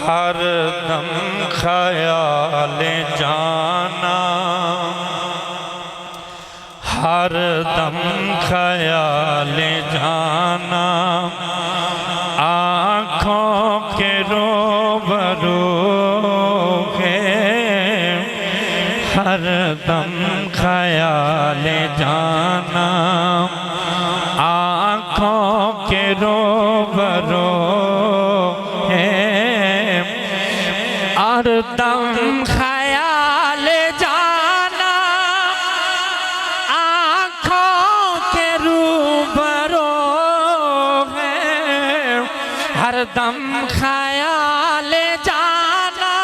हर दम ख्याल जाना, हर दम ख्याल जाना, आँखों के रूबरू है। हर दम ख्याल जाना, आँखों के रूबरू है। हर दम ख्याल जाना, आँखों के रूबरू है। हर दम ख्याल जाना,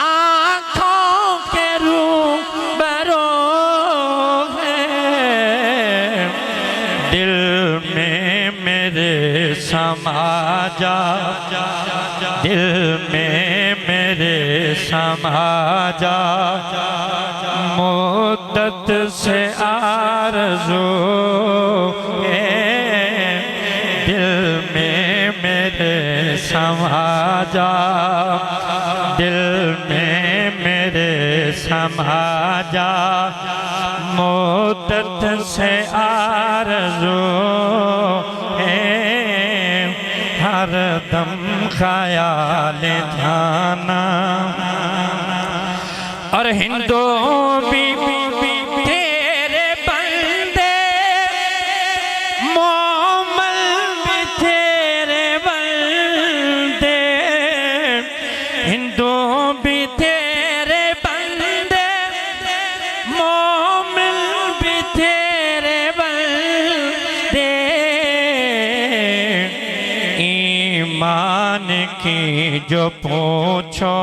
आँखों के रूबरू है। दिल में मेरे समा जा, दिल में मेरे समा जा। मुद्दत से आरज़ू है, दिल में मेरे समा जा। दिल में मेरे समा जा, मुद्दत से आरज़ू है। हर दम ख्याल जाना, और हिंदू भी तेरे बंदे, मोमिन भी तेरे बंदे। हिंदू भी तेरे बंदे, मोमिन भी तेरे बंदे। ईमान की जो पूछो,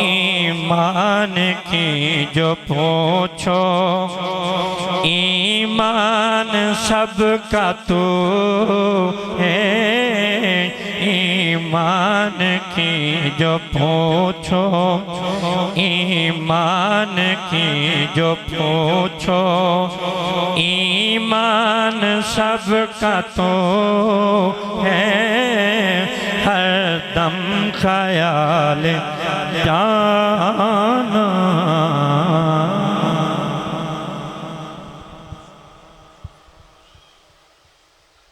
ईमान की जो पूछो, ईमान सबका तू है। ईमान की जो पूछो, ईमान की जो पूछो, ईमान सबका तो है। हर दम ख्याल जाना।